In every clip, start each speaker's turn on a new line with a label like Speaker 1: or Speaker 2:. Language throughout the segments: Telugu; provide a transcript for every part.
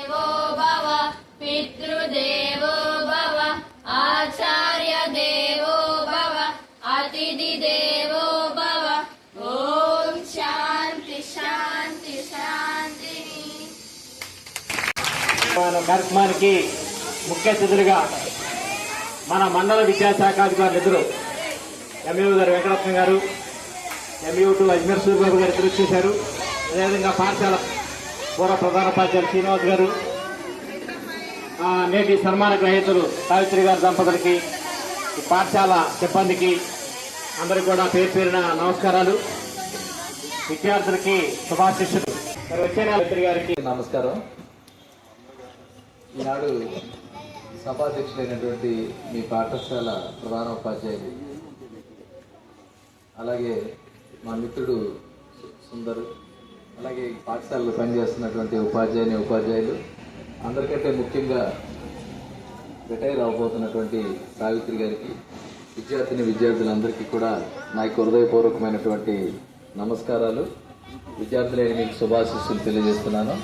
Speaker 1: देवो भव पितृदेवो भव आचार्य देवो भव अतिथि देवो भव ओम शांति शांति शांति।
Speaker 2: కార్యక్రమానికి ముఖ్య అతిథులుగా మన మండల విద్యాశాఖ అధికారులు ఎంఈఓ గారు వెంకటరత్నం గారు, ఎంఈఓ2 అజ్మీర్ సూర్యబాబు గారు కృషి చేశారు. అదేవిధంగా పాఠశాల పూర్వ ప్రధానోపాధ్యాయులు శ్రీనివాస్ గారు, నేటి సన్మాన గ్రహీతలు సావిత్రి గారి దంపతులకి, పాఠశాల సిబ్బందికి అందరికీ కూడా పేరు పేరున నమస్కారాలు. విద్యార్థులకి శుభాశిష్యులు. వచ్చే సావిత్రి గారికి
Speaker 3: నమస్కారం. ఈనాడు సభాధ్యక్షులైనటువంటి మీ పాఠశాల ప్రధానోపాధ్యాయులు, అలాగే మా మిత్రుడు సుందరు, అలాగే పాఠశాలలో పనిచేస్తున్నటువంటి ఉపాధ్యాయులు, అందరికంటే ముఖ్యంగా రిటైర్ అవబోతున్నటువంటి సావిత్రి గారికి, విద్యార్థులందరికీ కూడా నా యొక్క హృదయపూర్వకమైనటువంటి నమస్కారాలు. విద్యార్థులైన మీకు శుభాశీస్సులు తెలియజేస్తున్నాను.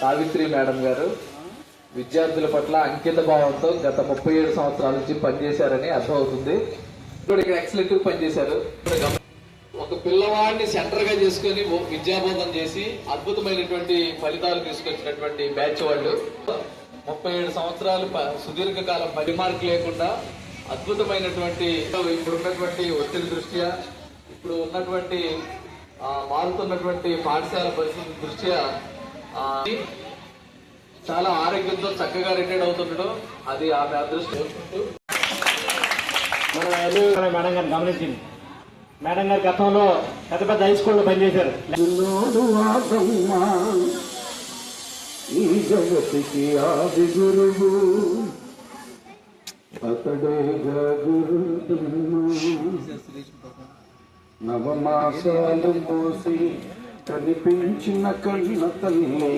Speaker 3: సావిత్రి మేడం గారు విద్యార్థుల పట్ల అంకిత భావంతో గత 37 సంవత్సరాల నుంచి పనిచేశారని అర్థమవుతుంది. ఇక్కడ ఎక్సలెంట్ పనిచేశారు. ఒక పిల్లవాడిని సెంటర్ గా చేసుకుని విద్యాబోధన చేసి అద్భుతమైనటువంటి ఫలితాలు తీసుకొచ్చినటువంటి బ్యాచ్ వాళ్ళు 37 సంవత్సరాలు సుదీర్ఘకాలం పరిమార్క్ లేకుండా అద్భుతమైనటువంటి ఇప్పుడున్నటువంటి ఒత్తిడి దృష్ట్యా, ఇప్పుడు ఉన్నటువంటి మారుతున్నటువంటి పాఠశాల పరిస్థితి దృష్ట్యా చాలా ఆరోగ్యంతో చక్కగా రిటైర్ అవుతుండడం అది ఆమె అదృష్టం.
Speaker 2: మేడం గారిని గమనించింది. మేడం గారు గతంలో పెద్ద పెద్ద హై స్కూల్లో పనిచేశారు.
Speaker 4: ఈ జగతికి ఆది గురువు అతడేగా గురు నవమాసాలు మోసి కనిపించిన కన్న తల్లి,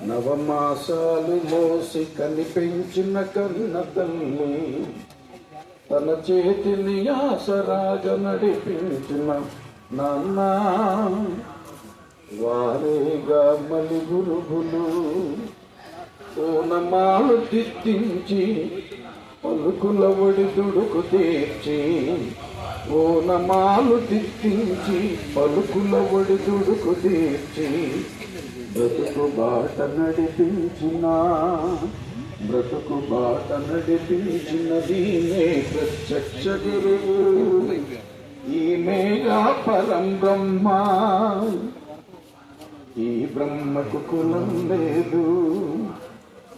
Speaker 4: నవమాసాలు మోసి కనిపించిన కన్న తల్లి, తన చేతిని ఆసరాగా నడిపించిన నాన్న వారేగా మలి గురువులు. ఓనమాలు దిద్దించి పలుకుల ఒడిదుడుకు తీర్చి, ఓనమాలు దిద్దించి పలుకుల ఒడిదుడుకు తీర్చి, బ్రతుకు బాట నడిపించినది ప్రత్యక్ష గురువు. ఈమెగా పరం బ్రహ్మ, ఈ బ్రహ్మకు కులం లేదు,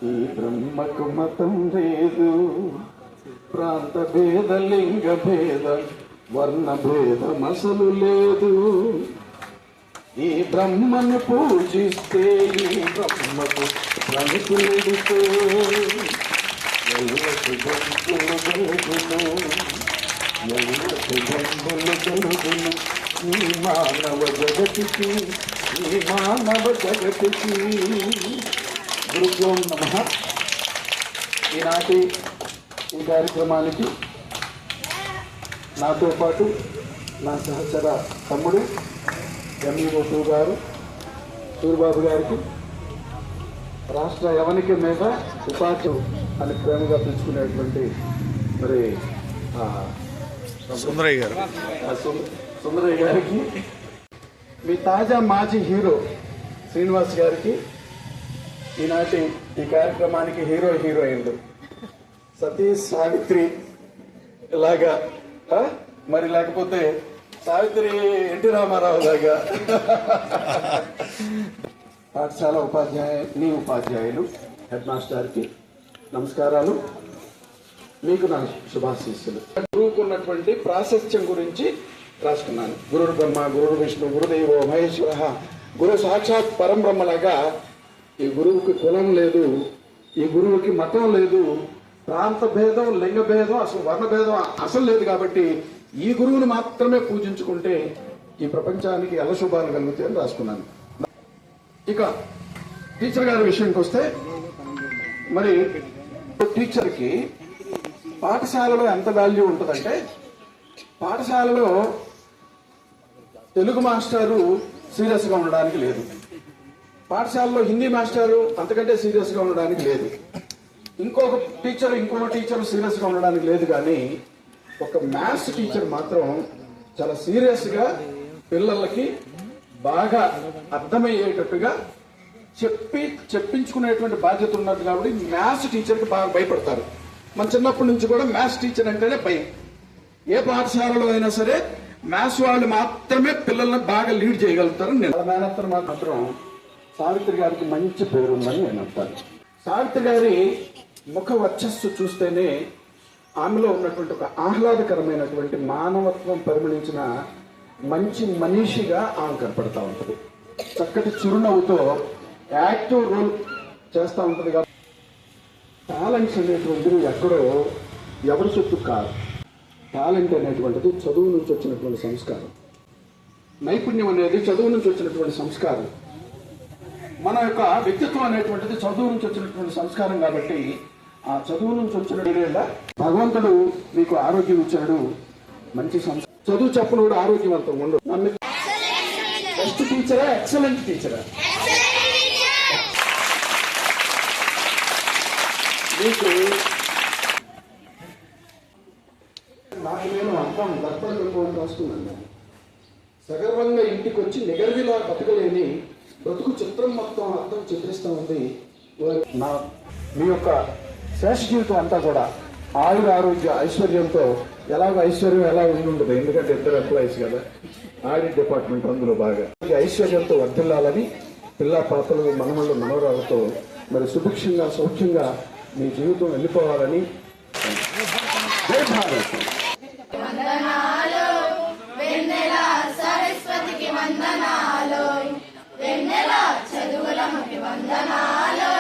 Speaker 4: ఈ బ్రహ్మకు మతం లేదు, ప్రాంత భేద లింగ భేద వర్ణ భేదం అసలు లేదు. ఈ బ్రహ్మను పూజిస్తే, ఈ బ్రహ్మకు ప్రణికుడితే ఎల్లటి గొంతులు గలుగును, ఎల్లటి గొంతులు గలుగును. ఈ మానవ జగతికి, ఈ మానవ జగతికి. గురుభ్యో నమః. ఈనాటి ఈ కార్యక్రమానికి నాతో పాటు నా సహచర తమ్ముడు ఎంఈఓ2 గారు సూర్యబాబు గారికి, రాష్ట్ర యవనిక మీద ఉపాధ్యాయు అని ప్రేమగా పిలుచుకునేటువంటి మరి సుందరయ్య గారికి, మీ తాజా మాజీ హీరో శ్రీనివాస్ గారికి, ఈనాటి ఈ కార్యక్రమానికి హీరోయిన్లు సతీష్, సావిత్రి ఇలాగా, మరి లేకపోతే సావిత్రి ఎన్టీ రామారావు లాగా పాఠశాల ఉపాధ్యాయులు, హెడ్ మాస్టర్కి నమస్కారాలు. మీకు నా శుభాశీస్సులు. గురువుకున్నటువంటి ప్రాశస్త్యం గురించి రాసుకున్నాను. గురుడు బ్రహ్మ, గురుడు విష్ణు, గురుదేవో మహేశ్వర, గురు సాక్షాత్ పరం బ్రహ్మలాగా ఈ గురువుకి కులం లేదు, ఈ గురువుకి మతం లేదు, ప్రాంత భేదం, లింగ భేదం, అసలు వర్ణ భేదం అసలు లేదు. కాబట్టి ఈ గురువుని మాత్రమే పూజించుకుంటే ఈ ప్రపంచానికి ఎలా శుభాలు కలుగుతాయని రాసుకున్నాను. ఇక టీచర్ గారి విషయానికి వస్తే, మరి టీచర్కి పాఠశాలలో ఎంత వాల్యూ ఉంటుందంటే,' తెలుగు మాస్టారు సీరియస్గా ఉండడానికి లేదు. పాఠశాలలో హిందీ మాస్టారు అంతకంటే సీరియస్ గా ఉండడానికి లేదు, ఇంకొక టీచర్ సీరియస్ గా ఉండడానికి లేదు. కానీ ఒక మ్యాథ్స్ టీచర్ మాత్రం చాలా సీరియస్ గా పిల్లలకి బాగా అర్థమయ్యేటట్టుగా చెప్పించుకునేటువంటి బాధ్యత ఉన్నది. కాబట్టి మ్యాథ్స్ టీచర్కి బాగా భయపడతారు. మన చిన్నప్పటి నుంచి కూడా మ్యాథ్స్ టీచర్ అంటేనే భయం. ఏ పాఠశాలలో అయినా సరే మ్యాథ్స్ వాళ్ళు మాత్రమే పిల్లల్ని బాగా లీడ్ చేయగలుగుతారు. నేను మేనత్తర్ మాత్రం సావిత్రి గారికి మంచి పేరు ఉందని నేను అంటాను. సావిత్రి గారి ముఖ వర్చస్సు చూస్తేనే ఆమెలో ఉన్నటువంటి ఒక ఆహ్లాదకరమైనటువంటి మానవత్వం పరిమళించిన మంచి మనిషిగా ఆమె కనపడతా ఉంటుంది. చక్కటి చిరునవ్వుతో యాక్టివ్ రోల్ చేస్తూ ఉంటుంది. కాబట్టి టాలెంట్స్ అనేటువంటిది ఎక్కడో ఎవరి సొత్తు కాదు. టాలెంట్ అనేటువంటిది చదువు నుంచి వచ్చినటువంటి సంస్కారం, నైపుణ్యం అనేది చదువు నుంచి వచ్చినటువంటి సంస్కారం, మన యొక్క వ్యక్తిత్వం అనేటువంటిది చదువు నుంచి వచ్చినటువంటి సంస్కారం. కాబట్టి ఆ చదువు నుంచి వచ్చిన భగవంతుడు మీకు ఆరోగ్యం ఇచ్చాడు, మంచి చదువు చెప్పనుడు ఆరోగ్యవంతం ఉండు. నన్ను బెస్ట్ టీచరా, ఎక్సలెంట్ టీచరా? మీకు నాకు నేను అర్థం దర్పణ రాసుకున్నాను. సగర్వంగా ఇంటికి వచ్చి నిగర్విలా బతకలేని బ్రతుకు చిత్రం మొత్తం అర్థం చిత్రిస్తూ ఉంది. మీ యొక్క శేష జీవితం అంతా కూడా ఆయుర ఆరోగ్య ఐశ్వర్యంతో ఐశ్వర్యం ఎలా ఉండదు, ఎందుకంటే ఇద్దరు ఎంప్లాయీస్ కదా, ఆడిట్ డిపార్ట్మెంట్ అందులో బాగా ఐశ్వర్యంతో వర్ధిల్లాలని పిల్ల పాపలు మనమళ్ళు మనవరాలతో మరి సుభిక్షంగా సౌఖ్యంగా మీ జీవితం వెళ్ళిపోవాలని జై భారత్.
Speaker 1: వందనాలు వెన్నెల సరస్వతికి వందనాలు, వెన్నెల చదువులమ్మకి వందనాలు,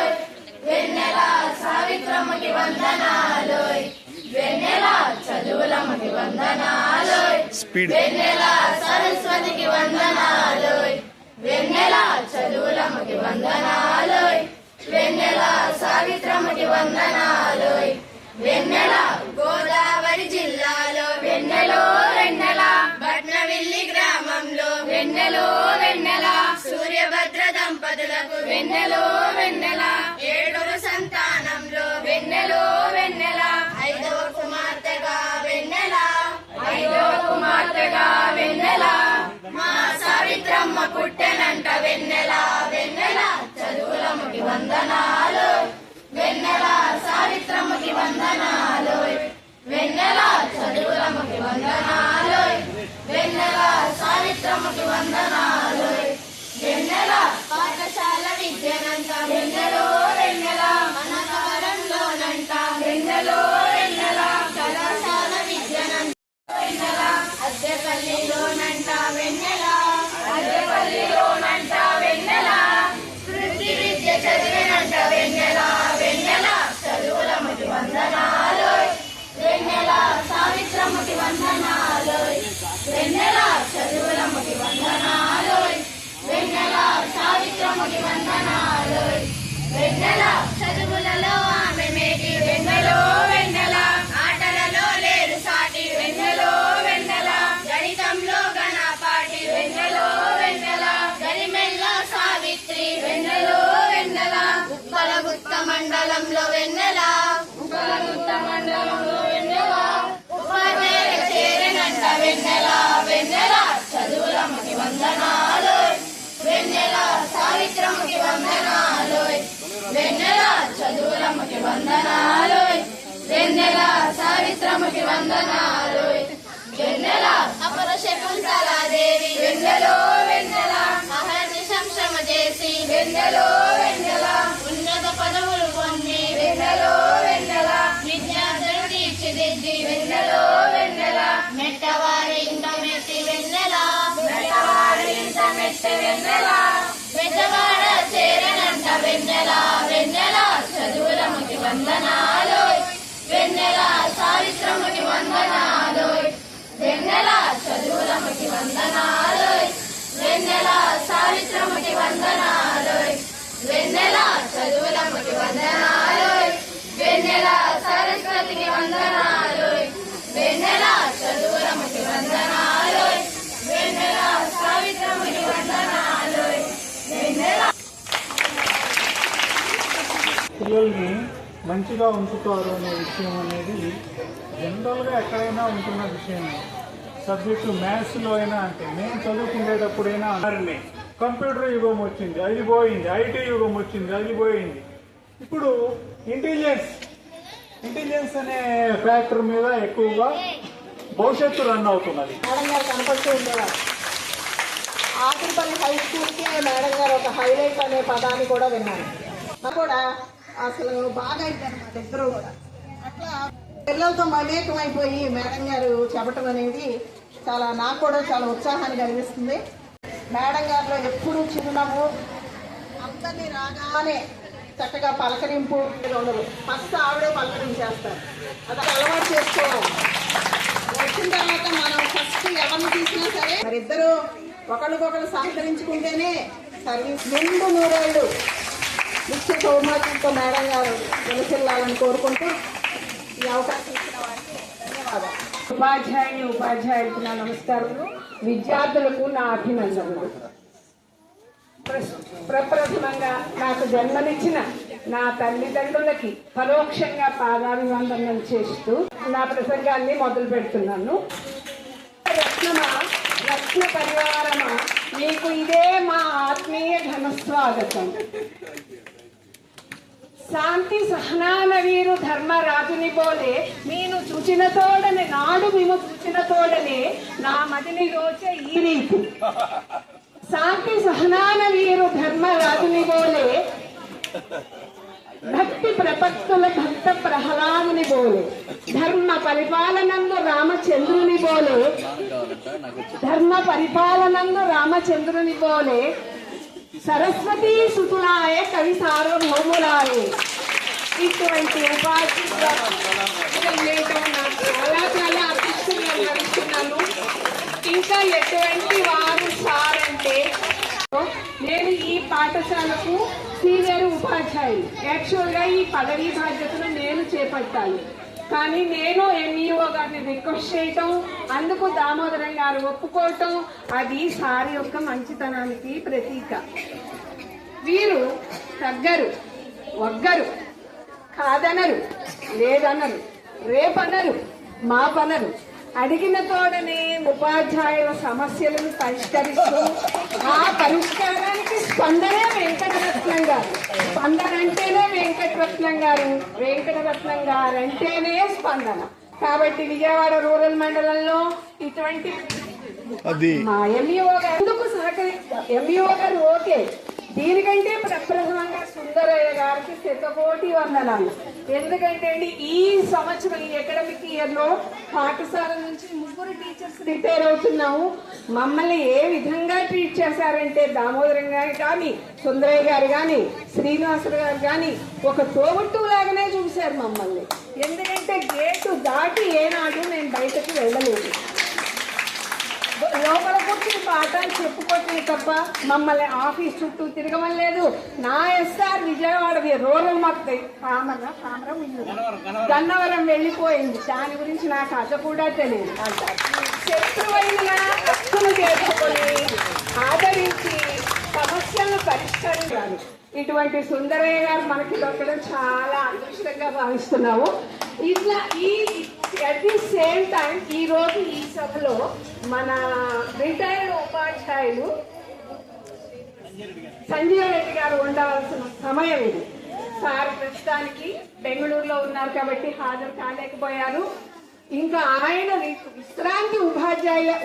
Speaker 1: వెన్నెల సావిత్రమ్మకి వందనాలు, వెన్నెల చదువులమ్మకి వందనాలు, వెన్నెల సరస్వతికి వందనాలు, వెన్నెల చదువులమ్మకి వందనాలు, వెన్నెల సావిత్రమ్మకి వందనాలు, వెన్నెల గోదావరి జిల్లాలో వెన్నెలో వెన్నెల భట్నవిల్లి గ్రామంలో వెన్నెలో వెన్నెల సూర్యభద్ర దంపతులకు వెన్నెలో వెన్నెల 7 సంతానంలో వెన్నెలో వెన్నెల 5వ కుమార్తెగా వెన్నెల 5వ కుమార్తెగా వెన్నెల మా సావిత్రమ్మ పుట్టెనంట వెన్నెల వెన్నెల చదువులమ్మకి వందనాలు, వెన్నెల సావిత్రమ్మకి వందనాలు, వెన్నెల చదువులమ్మకి వందనాలు, వెన్నెల సావిత్రమ్మకి వందనాలు, వెన్నెల పాఠశాల విద్యనంట వెన్నెలో వెన్నెల మనకవరంలోనంట వెన్నెలో వెన్నెల కళాశాల విద్యనంట వెన్నెల అద్దెపల్లిలోనంట వెన్నెల అద్దెపల్లిలోనంట వెన్నెల వృత్తి విద్య చదివినంట వెన్నెల వెన్నెల చదువులమ్మకి వందనాలు, వెన్నెల సావిత్రమ్మకి వందనాలు, వెన్నెల చదువులమ్మకి వందనాలు, వెన్నెల సావిత్రమ్మకి వందనాలు, వెన్నెల చదువులలో ఆమె మేటి వెన్నెలో వెన్నెల ఆటలలో లేరు సాటి వెన్నెలో వెన్నెల గణితంలో ఘనపాటి వెన్నెలో వెన్నెల గరిమెల్ల సావిత్రి వెన్నెలో వెన్నెల ఉప్పలగుత్త మండలంలో వెన్నెల ఉప్పలగుత్త మండలంలో వెన్నెల ఉపాధ్యాయ చేరినంట వెన్నెల వెన్నెల చదువులమ్మకి వందనాలు, వెన్నెల సావిత్రమ్మకి వందనాలు, వెన్నెల చదువులమ్మకి వందనాలు, వెన్నెల సావిత్రమ్మకి వందనాలు, వెన్నెల అపర శకుంతలాదేవి వెన్నెలో వెన్నెల అహర్నిశం శ్రమ చేసి వెన్నెలో వెన్నెల ఉన్నత పదవులు పొంది వెన్నెలో వెన్నెల విద్యార్థులు తీర్చిదిద్ది వెన్నెలో వెన్నెల మెట్టవారి ఇంట మెట్టి వెన్నెల మెట్టవారి ఇంట మెట్టి వెన్నెల పెద్దవాడ చేరనంట వెన్నెల వెన్నెల చదువులమ్మకి వందనాలు, వెన్నెల సావిత్రమ్మకి వందనాలు, వెన్నెల చదువులమ్మకి వందనాలు, వెన్నెల సావిత్రమ్మకి వందనాలు, వెన్నెల చదువులమ్మకి వందనాలు, వెన్నెల సరస్వతికి వందనాలు, వెన్నెల చదువులమ్మకి వందనాలు, వెన్నెల సావిత్రమ్మకి వందనాలు, వెన్నెల
Speaker 5: మంచిగా ఉంచుతారు అనే విషయం అనేది జనరల్గా ఎక్కడైనా ఉంటున్న విషయమే. సబ్జెక్టు మ్యాథ్స్లో అయినా అంటే నేను చదువుకునేటప్పుడైనా కంప్యూటర్ యుగం వచ్చింది, అది పోయింది. ఐటీ యుగం వచ్చింది, అది పోయింది. ఇప్పుడు ఇంటెలిజెన్స్ అనే ఫ్యాక్టర్ మీద ఎక్కువగా భవిష్యత్తు రన్ అవుతున్నది.
Speaker 6: మేడం గారు కనపడుతూ ఉండేవారు. ఆకులపల్లి హై స్కూల్కి మేడం గారు ఒక హైలైట్ అనే పదాన్ని కూడా విన్నాను. నాకు కూడా అసలు బాగా అయిందన్నమాట ఇద్దరు కూడా. అట్లా పిల్లలతో మమేకమైపోయి మేడం గారు చెప్పటం అనేది నాకు కూడా చాలా ఉత్సాహాన్ని కలిగిస్తుంది. మేడం గారిలో ఎప్పుడూ చిరునవ్వు, అందరినీ రాగానే చక్కగా పలకరింపు ఉండదు. ఫస్ట్ ఆవిడే పలకరించేస్తారు. అది అలవాటు చేసుకోవాలి. వచ్చిన తర్వాత మనం ఫస్ట్ ఎవరిని తీసినా సరే మరిద్దరూ ఒకరికొకరు సహకరించుకుంటేనే సర్వీస్ నిండు నూరేళ్ళు నిత్య సౌభాగ్యంతో మేడం గారు వెలుసిల్లాలని కోరుకుంటూ ఈ అవకాశం ఇచ్చిన వారికి ధన్యవాదాలు. ఉపాధ్యాయులకు నా నమస్కారాలు, విద్యార్థులకు నా అభినందనలు. ప్రప్రథమంగా నాకు జన్మనిచ్చిన నా తల్లిదండ్రులకి పరోక్షంగా పాదాభివందనం చేస్తూ నా ప్రసంగాన్ని మొదలు పెడుతున్నాను. రత్న పరివారమా, మీకు ఇదే మా ఆత్మీయ ఘనస్వాగతం. శాంతి సహనాన వీరు ధర్మరాజుని పోలే మీను చూచిన తోడనే నాడు మేము చూచిన తోడనే నా మదిని రోచే ఈ రీతి. శాంతి సహనాన వీరు ధర్మరాజుని పోలే భక్తి ప్రపత్తుల భక్త ప్రహ్లాదుని బోలే ధర్మ పరిపాలనందు రామచంద్రుని బోలే సరస్వతీ సుతులాయే కవి సార్వభౌములాయే. ఇటువంటి ఉపాధ్యాయులు నాకు చాలా చాలా అదృష్టంగా నడుస్తున్నాను. ఇంకా ఎటువంటి వారు సార్ అంటే నేను ఈ పాఠశాలకు సీనియర్ ఉపాధ్యాయులు. యాక్చువల్గా ఈ పదవీ బాధ్యతను నేను చేపట్టాలి, కానీ నేను ఎంఈఓ గారిని రిక్వెస్ట్ చేయటం, అందుకు దామోదరం గారు ఒప్పుకోవటం, అది సార్ యొక్క మంచితనానికి ప్రతీక. వీరు తగ్గరు, వగ్గరు, కాదనరు, లేదనరు, రేపనరు, మాపనరు. అడిగిన తోడనే ఉపాధ్యాయుల సమస్యలను పరిష్కరిస్తూ ఆ పరిష్కారానికి స్పందనే వెంకటరత్నం గారు. స్పందన అంటేనే వెంకటరత్నం గారు, వెంకటరత్నం గారు అంటేనే స్పందన. కాబట్టి విజయవాడ రూరల్ మండలంలో ఇటువంటి మా ఎంఈఓ గారు ఎందుకు సహకరిస్తారు? ఎంఈఓ గారు ఓకే, దీనికంటే ప్రప్రథమంగా సుందరయ్య గారికి శతకోటి వందనాలు. ఎందుకంటే అండి ఈ సంవత్సరం ఈ అకాడమిక్ ఇయర్ లో పాఠశాల నుంచి 3 టీచర్స్ రిటైర్ అవుతున్నాము. మమ్మల్ని ఏ విధంగా ట్రీట్ చేశారంటే దామోదరం గారు కానీ, సుందరయ్య గారు కానీ, శ్రీనివాసులు గారు కానీ ఒక తోబుట్టులాగానే చూశారు మమ్మల్ని. ఎందుకంటే గేటు దాటి ఏనాడు నేను బయటకు వెళ్ళలేదు. లోపల కూర్చుని పాఠాలు చెప్పుకోవట్లేదు తప్ప మమ్మల్ని ఆఫీస్ చుట్టూ తిరగమలేదు. నా ఎస్ఆర్ విజయవాడ రూరల్ మాకు గన్నవరం వెళ్ళిపోయింది. దాని గురించి నాకు అది కూడా తెలియదు. శత్రువైన హక్కును చేసుకొని ఆదరించి సమస్యలను పరిష్కరించాలి. ఇటువంటి సుందరయ్య గారు మనకి దొరకడం చాలా అదృష్టంగా భావిస్తున్నాము. ఇట్లా అట్ ది సేమ్ టైం ఈ రోజు ఈ సభలో మన రిటైర్డ్ ఉపాధ్యాయులు సంజీవ్ రెడ్డి గారు ఉండవలసిన సమయం ఇది. సార్ ప్రస్తుతానికి బెంగళూరులో ఉన్నారు కాబట్టి హాజరు కాలేకపోయారు. ఇంకా ఆయన విశ్రాంతి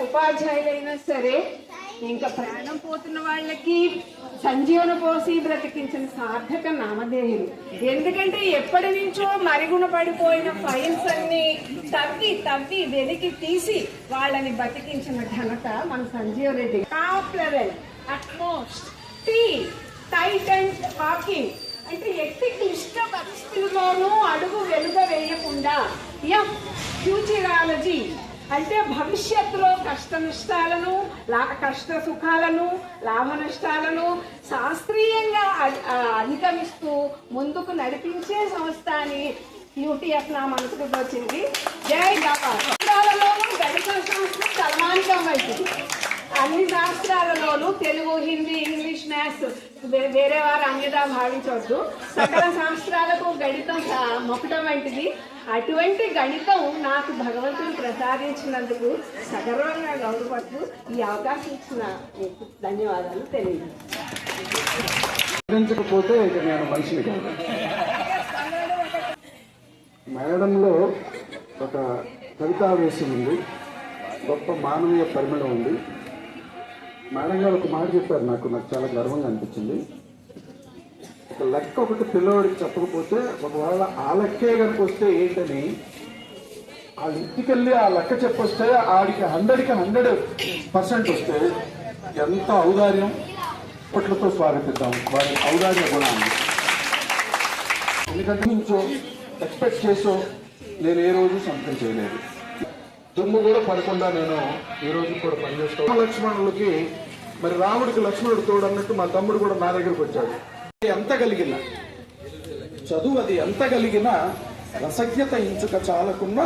Speaker 6: ఉపాధ్యాయులైనా సరే ఇంకా ప్రాణం పోతున్న వాళ్ళకి సంజీవన పోసి బ్రతికించిన సార్థక నామధేయులు. ఎందుకంటే ఎప్పటి నుంచో మరుగున పడిపోయిన ఫైల్స్ అన్ని తవ్వి వెలికి తీసి వాళ్ళని బతికించిన ఘనత మన Sanjeev Reddy. Top level utmost tight and walking అంటే ఎట్టి క్లిష్ట పరిస్థితుల్లోనూ అడుగు వెలుగ వేయకుండా ఫ్యూచరాలజీ అంటే భవిష్యత్తులో కష్ట సుఖాలను లాభ నష్టాలను శాస్త్రీయంగా అధిగమిస్తూ ముందుకు నడిపించే సంస్థ అని యూటీఎఫ్ నా మనసుకు వచ్చింది. జై శాస్త్రాలలోనూ గణిత శాస్త్రం తలమానికం అవుతుంది. అన్ని శాస్త్రాలలోనూ తెలుగు, హిందీ, ఇంగ్లీష్, మ్యాథ్స్
Speaker 7: వేరే వారు అన్యదా భావించవద్దు. సకల శాస్త్రాలకు గణితం మొక్కటం వంటిది. అటువంటి గణితం నాకు భగవంతుడు ప్రసాదించినందుకు సగర్వంగా గౌరవపడుతూ ఈ అవకాశం ఇచ్చిన మీకు ధన్యవాదాలు
Speaker 4: తెలియజేయకపోతే ఇక నేను మనిషిని కాదు. మేడంలో ఒక కవితావేశం ఉంది, గొప్ప మానవీయ పరిమళం ఉంది. మేడం గారు ఒక మాట చెప్పారు, నాకు చాలా గర్వంగా అనిపించింది. ఒక లెక్క ఒకటి పిల్లవాడికి చెప్పకపోతే ఒకవేళ ఆ లెక్కే కనుక వస్తే ఏంటని వాళ్ళ ఇంటికెళ్ళి ఆ లెక్క చెప్పొస్తే ఆడికి 100కి 100% వస్తే ఎంత ఔదార్యం. అప్పట్లతో స్వాగతిద్దాం వారి ఔదార్య గుణాన్ని. ఎందుకంటే నుంచో ఎక్స్పెక్ట్ చేసో నేను ఏ రోజు సంతకం చేయలేదు. దుమ్ము కూడా పడకుండా నేను ఈ రోజు కూడా పనిచేస్తాను. లక్ష్మణులకి మరి రాముడికి లక్ష్మణుడు తోడు అన్నట్టు మా తమ్ముడు కూడా నా దగ్గరకు వచ్చాడు. ఎంత కలిగిన చదువు, అది ఎంత కలిగిన రసజ్ఞత ఇంచుక చాలకున్న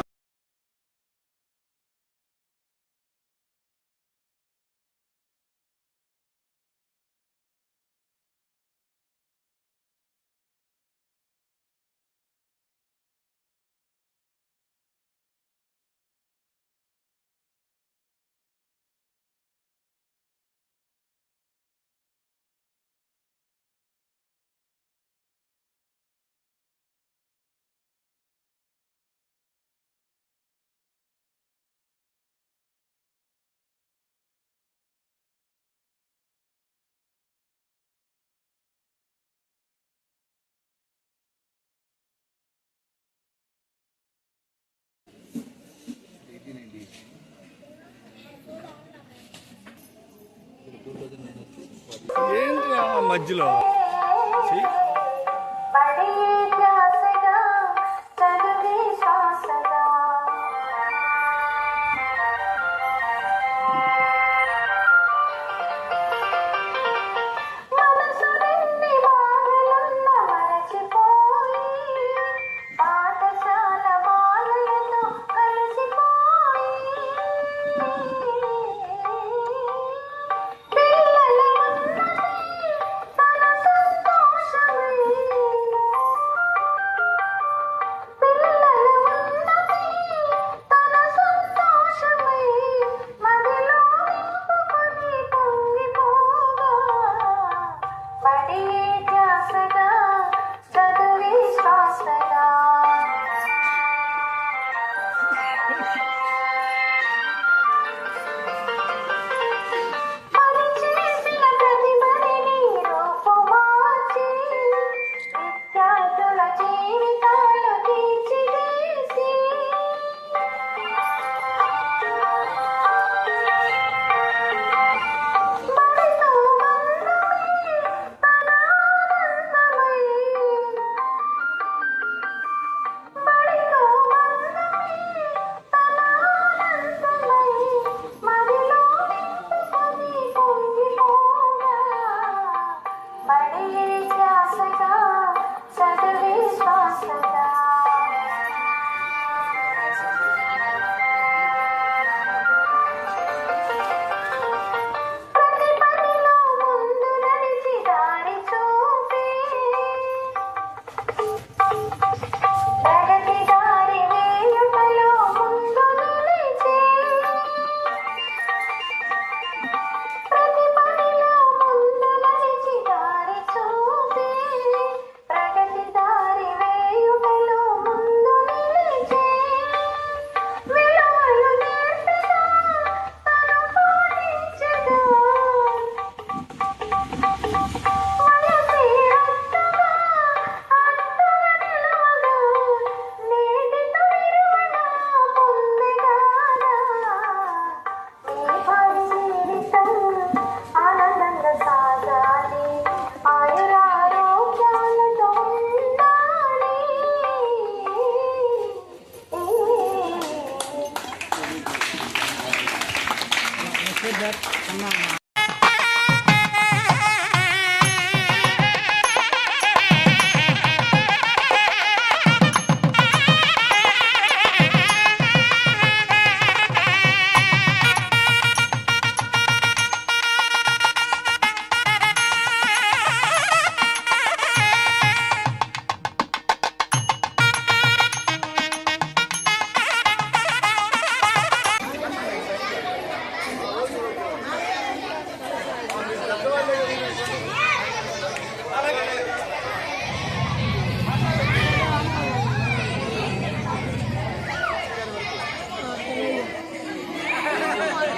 Speaker 5: ఏంట్రా మధ్యలో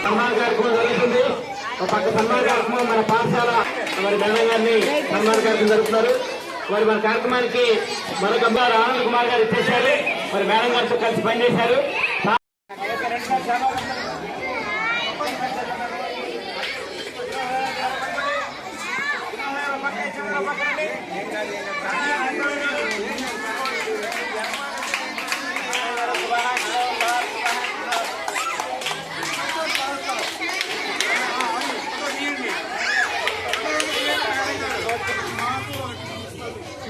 Speaker 2: సన్మాన కార్యక్రమం జరుగుతుంది. ఒక పక్క సన్మాన కార్యక్రమం మన పాఠశాల మరి మేడం గారిని సన్మాన కార్యక్రమం జరుగుతున్నారు. మరి మన కార్యక్రమానికి మరొక అబ్బాయి ఆనంద్ కుమార్ గారు ఇచ్చేసారు. మరి మేడం గారితో కలిసి పనిచేశారు.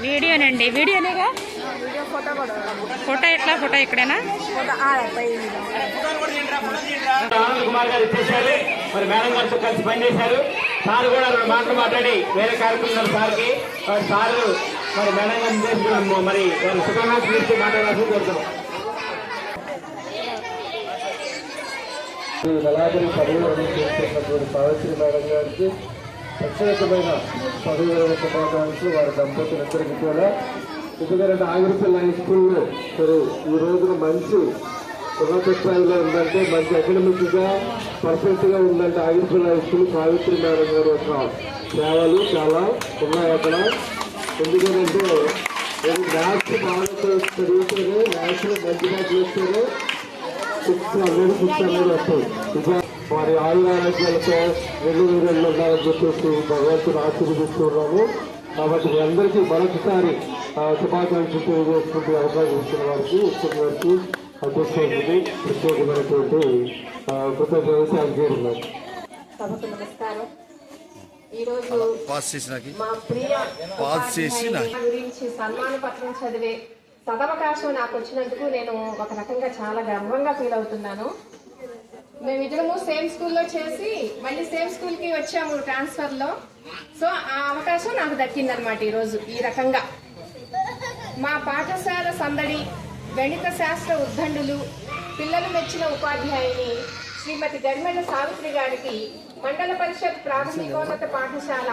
Speaker 8: వీడియోనండి, వీడియోనేగా. ఫోటో ఎట్లా? ఫోటో ఎక్కడైనా
Speaker 2: ఆనంద్ కుమార్ గారు ఇచ్చేసారు. మరి మేడం గారితో కలిసి పనిచేశారు. సార్ కూడా రెండు మాటలు మాట్లాడి వేరే కార్యక్రమం సార్కి సార్ మరి మేడం గారిని మరి శుభాకాంక్షలు ఇచ్చి మాట్లాడాల్సి కోరుతున్నాం.
Speaker 4: నెలాఖరి పదవి చేస్తున్నటువంటి సావిత్రి మేడం గారికి ప్రత్యేకమైన పదవి శుభాకాంక్షలు వారి దంపతులందరికీ కూడా. ఎందుకంటే ఆగిరిపల్లి హై స్కూల్లో సరే ఈ రోజున మంచి ఉన్నత స్థాయిలో ఉందంటే, మంచి అకాడమిక్ గా పర్ఫెక్ట్ గా ఉందంటే Agiripalli high school Savitri madam గారి యొక్క సేవలు చాలా ఉన్నాయి అక్కడ. ఎందుకంటే మ్యాథ్స్ బాగా చదివితేనే, మ్యాథ్స్ లో మంచి మార్కులు వస్తేనే 600 వస్తాయి. ఇంకా వారి ఆయురారోగ్యాలతో వెళ్ళు ఉండాలని చెప్పేసి భగవంతుని ఆశీర్వదిస్తున్నాము. కాబట్టి మీ అందరికీ మరొకసారి శుభాకాంక్షలు తెలియజేసుకుంటే అవకాశం ఇచ్చిన వారికి అధ్యక్షుడికి ప్రత్యేకమైనటువంటి కృతజ్ఞతలు తెలియజేస్తున్నాం.
Speaker 7: సభకు నమస్కారం. ఈరోజు మా ప్రియ గురించి సన్మాన పత్రం చదివే సదవకాశం నాకు వచ్చినందుకు నేను ఒక రకంగా చాలా గర్వంగా ఫీల్ అవుతున్నాను. మేమిద్దరము సేమ్ స్కూల్లో చేసి మళ్ళీ సేమ్ స్కూల్కి వచ్చాము ట్రాన్స్ఫర్లో. సో ఆ అవకాశం నాకు దక్కిందనమాట ఈరోజు. ఈ రకంగా మా పాఠశాల సందడి, గణిత శాస్త్ర ఉద్దండులు, పిల్లలు మెచ్చిన ఉపాధ్యాయుని శ్రీమతి గరిమెళ్ళ సావిత్రి గారికి మండల పరిషత్ ప్రాథమికోన్నత పాఠశాల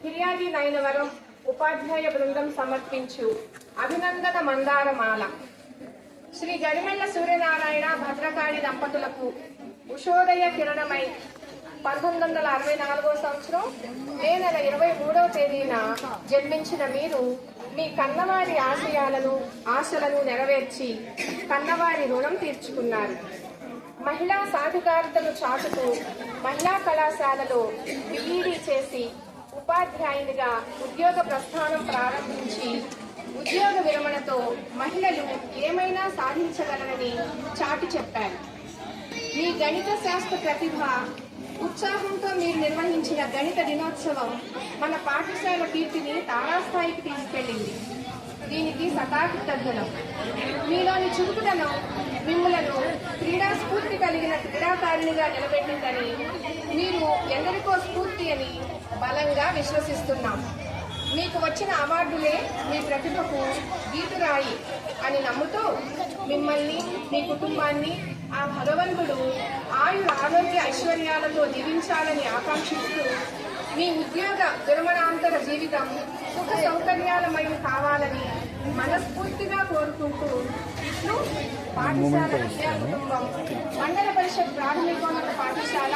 Speaker 7: ఫిర్యాది నయనవరం ఉపాధ్యాయ బృందం సమర్పించు అభినందన మందారమాల. శ్రీ గరిమెళ్ళ సూర్యనారాయణ భద్రకాళి దంపతులకు ఉషోదయ కిరణమై 1964 సంవత్సరం మే నెల 23వ తేదీన జన్మించిన మీరు మీ కన్నవారి ఆశలను నెరవేర్చి కన్నవారి రుణం తీర్చుకున్నారు. మహిళా సాధికారతను చాటుతూ మహిళా కళాశాలలో బిఈడి చేసి ఉపాధ్యాయునిగా ఉద్యోగ ప్రస్థానం ప్రారంభించి ఉద్యోగ విరమణతో మహిళలు ఏమైనా సాధించగలరని చాటి చెప్పారు. మీ గణిత శాస్త్ర ప్రతిభ, ఉత్సాహంతో మీరు నిర్వహించిన గణిత దినోత్సవం మన పాఠశాల కీర్తిని తారాస్థాయికి తీసుకెళ్లింది. దీనికి సకాకృతజ్ఞం. మీలోని చురుకుదనం మిమ్మలను క్రీడా స్ఫూర్తి కలిగిన క్రీడాకారిణిగా నిలబెట్టిందని, మీరు ఎందరికో స్ఫూర్తి అని బలంగా విశ్వసిస్తున్నాం. మీకు వచ్చిన అవార్డులే మీ ప్రతిభకు గీటురాయి అని నమ్ముతూ మిమ్మల్ని, మీ కుటుంబాన్ని ఆ భగవంతుడు ఆరోగ్య ఐశ్వర్యాలతో దీవించాలని ఆకాంక్షిస్తూ మీ ఉద్యోగ విరమణాంతర జీవితం సుఖ సౌకర్యాలమయం కావాలని మనస్ఫూర్తిగా కోరుకుంటూ ఇట్లు పాఠశాల విద్యా కుటుంబం మండల పరిషత్ ప్రాథమికోన్నత పాఠశాల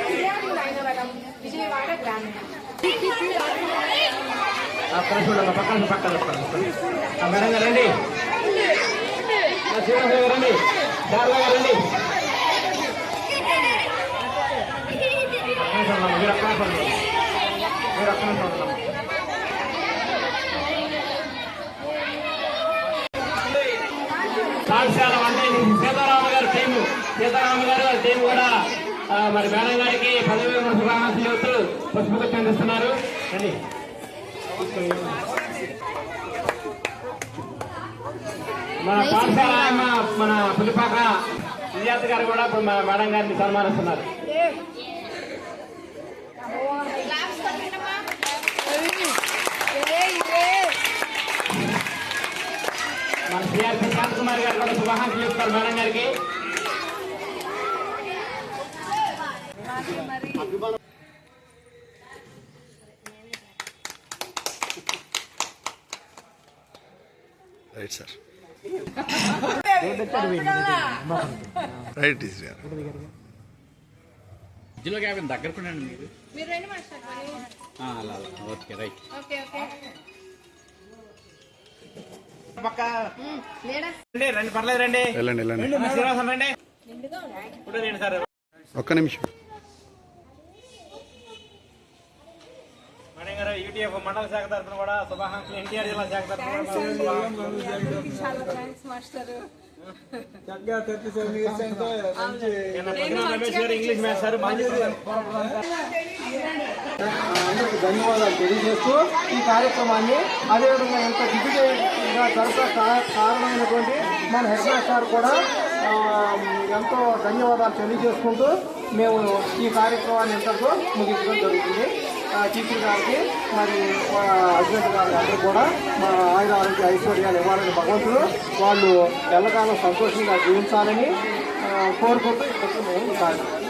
Speaker 7: ఫిర్యాది నయనవరం విజయవాడ గ్రామీణ.
Speaker 2: మేడం గారు రండి, శ్రీనివాస గారు రండి, శారదా గారు రండి. మీరు పాఠశాల అంటే సీతారామ గారు టీం కూడా మరి మేడం గారికి పదవి శుభాకాంక్షలు చెబుతూ పుష్పగుచ్చం అందిస్తున్నారు. రండి. మన పాఠశాల మన పులిపాక విద్యార్థి గారు కూడా ఇప్పుడు మన మేడం గారిని సన్మానిస్తున్నారు. మన సిఆర్పి శాంతకుమార్ గారు కూడా శుభాకాంక్షలు చెప్తారు మేడం గారికి.
Speaker 9: రైట్ సార్, రైట్ ఈజ్
Speaker 10: మధ్యలో క్యాబిన్ దగ్గరకుండండి మీరు.
Speaker 1: మీరు రండి మాస్టర్ మరి.
Speaker 10: అలా అలా ఓకే రైట్.
Speaker 1: ఓకే ఓకే
Speaker 2: పక్క
Speaker 1: లేడా
Speaker 2: రండి పర్లేదు రండి
Speaker 9: వెళ్ళండి వెళ్ళండి
Speaker 2: శ్రీనివాసం రండి
Speaker 1: నిండుగా ఉంది.
Speaker 2: ఇప్పుడు రండి సార్.
Speaker 9: ఒక్క నిమిషం.
Speaker 2: మేడం గారు యూటీఎఫ్ మండల శాఖ తరఫున కూడా శుభాకాంక్షలు. ఎన్టీఆర్ జిల్లా శాఖ తరఫున కూడా శుభాకాంక్షలు.
Speaker 7: చాలా థ్యాంక్స్ మాస్టర్.
Speaker 2: రమేష్ గారు ఇంగ్లీష్ మేస్తారు బాగా చెప్తారు.
Speaker 4: అందరికీ ధన్యవాదాలు తెలియజేస్తూ ఈ కార్యక్రమాన్ని అదేవిధంగా ఎంత దిగ్విజయంగా జరప కారణమైనటువంటి మన హెడ్ మాస్టర్ కూడా ఎంతో ధన్యవాదాలు తెలియజేసుకుంటూ మేము ఈ కార్యక్రమాన్ని ఎంతతో ముగించడం జరుగుతుంది. టీచర్ గారికి మరి హస్బెండ్ గారికి అందరూ కూడా మా ఆయుర ఆరోగ్య ఐశ్వర్యాలు ఇవ్వాలని భగవంతుడు వాళ్ళు ఎల్లకాలం సంతోషంగా జీవించాలని కోరుకుంటూ ఇప్పుడు మేము ఈ కార్యక్రమం